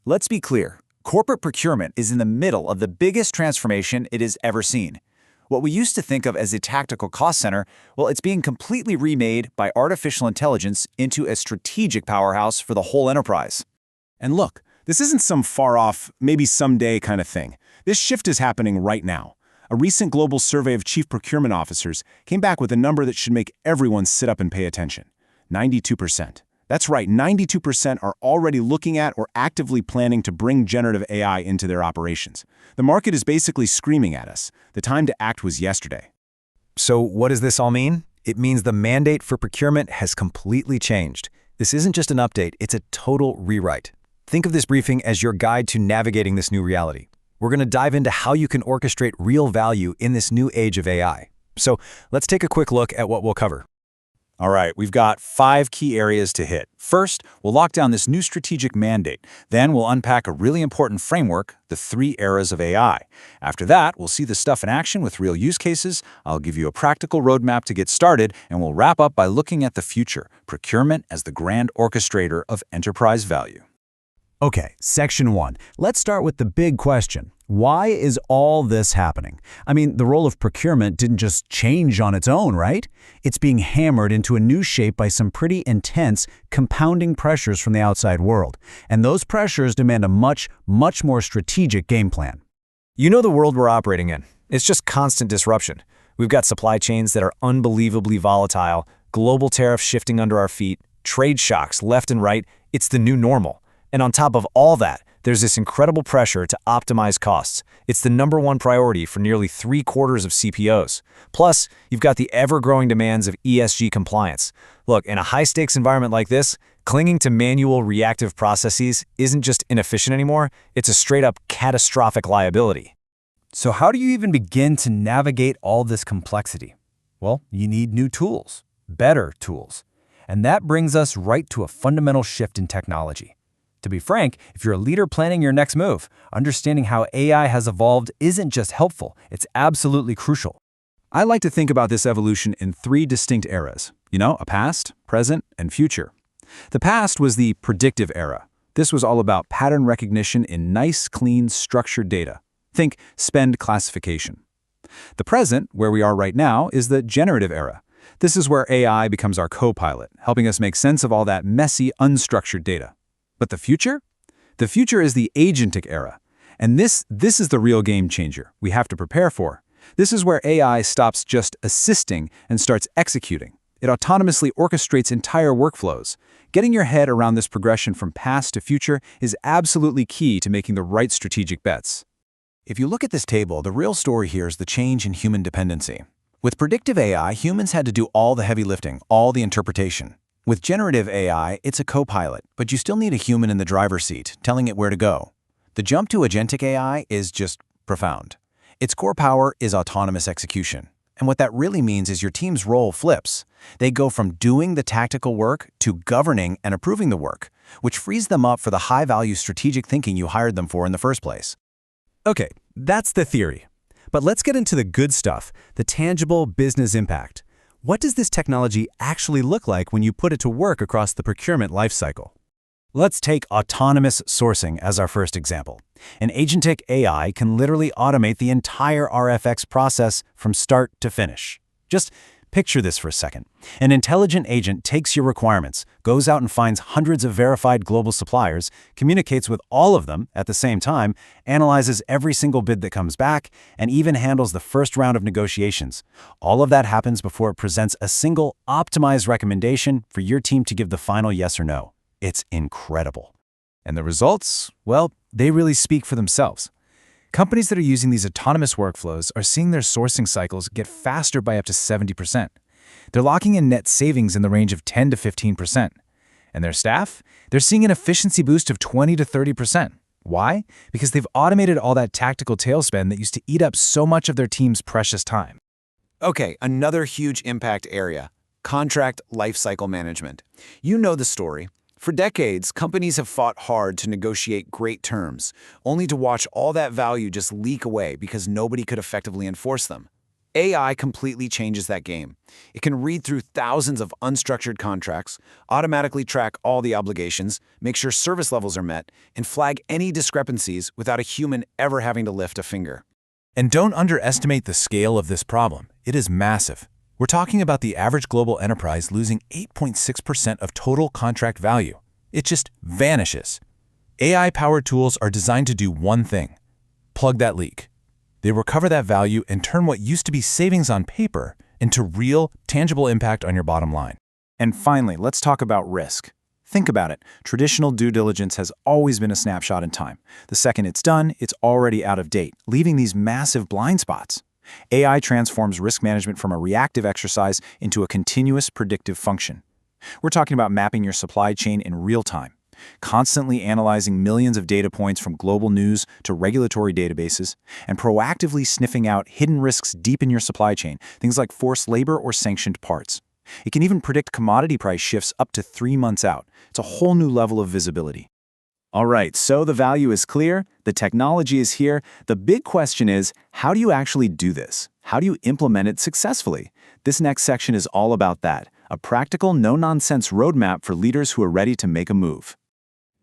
Let's be clear. Corporate procurement is in the middle of the biggest transformation it has ever seen. What we used to think of as a tactical cost center, well, it's being completely remade by artificial intelligence into a strategic powerhouse for the whole enterprise. And look, this isn't some far-off, maybe someday kind of thing. This shift is happening right now. A recent global survey of chief procurement officers came back with a number that should make everyone sit up and pay attention. 92%. That's right, 92% are already looking at or actively planning to bring generative AI into their operations. The market is basically screaming at us. The time to act was yesterday. So what does this all mean? It means the mandate for procurement has completely changed. This isn't just an update, it's a total rewrite. Think of this briefing as your guide to navigating this new reality. We're going to dive into how you can orchestrate real value in this new age of AI. So let's take a quick look at what we'll cover. All right, we've got 5 key areas to hit. First, we'll lock down this new strategic mandate. Then we'll unpack a really important framework, the 3 eras of AI. After that, we'll see the stuff in action with real use cases. I'll give you a practical roadmap to get started, and we'll wrap up by looking at the future, procurement as the grand orchestrator of enterprise value. Okay, section 1. Let's start with the big question. Why is all this happening? I mean, the role of procurement didn't just change on its own, right? It's being hammered into a new shape by some pretty intense, compounding pressures from the outside world. And those pressures demand a much more strategic game plan. You know the world we're operating in. It's just constant disruption. We've got supply chains that are unbelievably volatile, global tariffs shifting under our feet, trade shocks left and right. It's the new normal. And on top of all that, there's this incredible pressure to optimize costs. It's the #1 priority for nearly 3/4 of CPOs. Plus, you've got the ever-growing demands of ESG compliance. Look, in a high-stakes environment like this, clinging to manual reactive processes isn't just inefficient anymore, it's a straight-up catastrophic liability. So how do you even begin to navigate all this complexity? Well, you need new tools, better tools. And that brings us right to a fundamental shift in technology. To be frank, if you're a leader planning your next move, understanding how AI has evolved isn't just helpful, it's absolutely crucial. I like to think about this evolution in 3 distinct eras. A past, present, and future. The past was the predictive era. This was all about pattern recognition in nice, clean, structured data. Think spend classification. The present, where we are right now, is the generative era. This is where AI becomes our co-pilot, helping us make sense of all that messy, unstructured data. But the future? The future is the agentic era. And this is the real game changer we have to prepare for. This is where AI stops just assisting and starts executing. It autonomously orchestrates entire workflows. Getting your head around this progression from past to future is absolutely key to making the right strategic bets. If you look at this table, the real story here is the change in human dependency. With predictive AI, humans had to do all the heavy lifting, all the interpretation. With generative AI, it's a co-pilot, but you still need a human in the driver's seat, telling it where to go. The jump to agentic AI is just profound. Its core power is autonomous execution. And what that really means is your team's role flips. They go from doing the tactical work to governing and approving the work, which frees them up for the high-value strategic thinking you hired them for in the first place. Okay, that's the theory. But let's get into the good stuff, the tangible business impact. What does this technology actually look like when you put it to work across the procurement lifecycle? Let's take autonomous sourcing as our first example. An agentic AI can literally automate the entire RFX process from start to finish. Just picture this for a second. An intelligent agent takes your requirements, goes out and finds hundreds of verified global suppliers, communicates with all of them at the same time, analyzes every single bid that comes back, and even handles the first round of negotiations. All of that happens before it presents a single, optimized recommendation for your team to give the final yes or no. It's incredible. And the results? Well, they really speak for themselves. Companies that are using these autonomous workflows are seeing their sourcing cycles get faster by up to 70%. They're locking in net savings in the range of 10 to 15%. And their staff? They're seeing an efficiency boost of 20 to 30%. Why? Because they've automated all that tactical tail spend that used to eat up so much of their team's precious time. Okay, another huge impact area, contract lifecycle management. You know the story. For decades, companies have fought hard to negotiate great terms, only to watch all that value just leak away because nobody could effectively enforce them. AI completely changes that game. It can read through thousands of unstructured contracts, automatically track all the obligations, make sure service levels are met, and flag any discrepancies without a human ever having to lift a finger. And don't underestimate the scale of this problem. It is massive. We're talking about the average global enterprise losing 8.6% of total contract value. It just vanishes. AI-powered tools are designed to do one thing: plug that leak. They recover that value and turn what used to be savings on paper into real, tangible impact on your bottom line. And finally, let's talk about risk. Think about it. Traditional due diligence has always been a snapshot in time. The second it's done, it's already out of date, leaving these massive blind spots. AI transforms risk management from a reactive exercise into a continuous predictive function. We're talking about mapping your supply chain in real time, constantly analyzing millions of data points from global news to regulatory databases, and proactively sniffing out hidden risks deep in your supply chain, things like forced labor or sanctioned parts. It can even predict commodity price shifts up to 3 months out. It's a whole new level of visibility. All right, so the value is clear, the technology is here. The big question is, how do you actually do this? How do you implement it successfully? This next section is all about that, a practical, no-nonsense roadmap for leaders who are ready to make a move.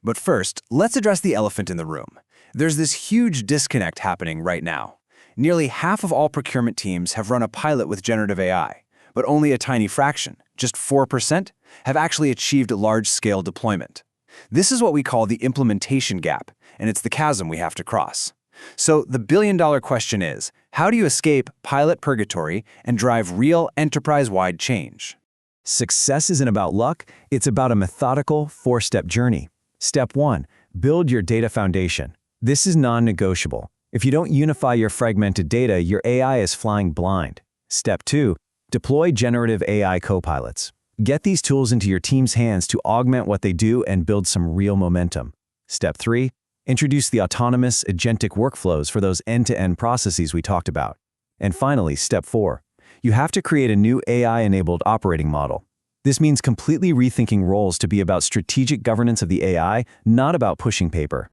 But first, let's address the elephant in the room. There's this huge disconnect happening right now. Nearly half of all procurement teams have run a pilot with generative AI, but only a tiny fraction, just 4%, have actually achieved large-scale deployment. This is what we call the implementation gap, and it's the chasm we have to cross. So the billion-dollar question is, how do you escape pilot purgatory and drive real enterprise-wide change? Success isn't about luck, it's about a methodical, 4-step journey. Step 1. Build your data foundation. This is non-negotiable. If you don't unify your fragmented data, your AI is flying blind. Step 2. Deploy generative AI copilots. Get these tools into your team's hands to augment what they do and build some real momentum. Step 3. Introduce the autonomous, agentic workflows for those end-to-end processes we talked about. And finally, Step 4. You have to create a new AI-enabled operating model. This means completely rethinking roles to be about strategic governance of the AI, not about pushing paper.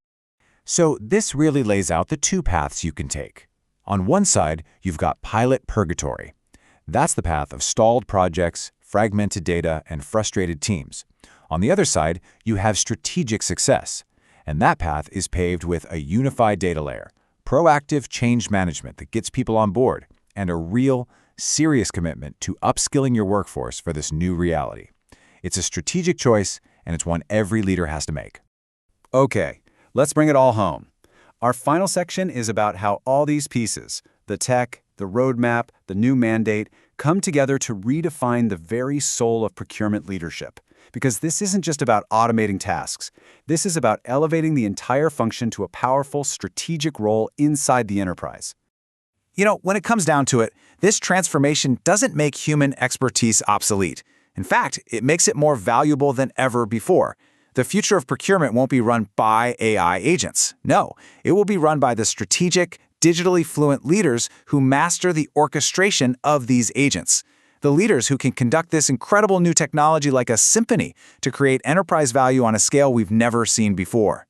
So this really lays out the 2 paths you can take. On one side, you've got pilot purgatory. That's the path of stalled projects, fragmented data, and frustrated teams. On the other side, you have strategic success. And that path is paved with a unified data layer, proactive change management that gets people on board, and a real, serious commitment to upskilling your workforce for this new reality. It's a strategic choice, and it's one every leader has to make. Okay, let's bring it all home. Our final section is about how all these pieces, the tech, the roadmap, the new mandate, come together to redefine the very soul of procurement leadership. Because this isn't just about automating tasks. This is about elevating the entire function to a powerful strategic role inside the enterprise. You know, when it comes down to it, this transformation doesn't make human expertise obsolete. In fact, it makes it more valuable than ever before. The future of procurement won't be run by AI agents. No, it will be run by the strategic, digitally fluent leaders who master the orchestration of these agents. The leaders who can conduct this incredible new technology like a symphony to create enterprise value on a scale we've never seen before.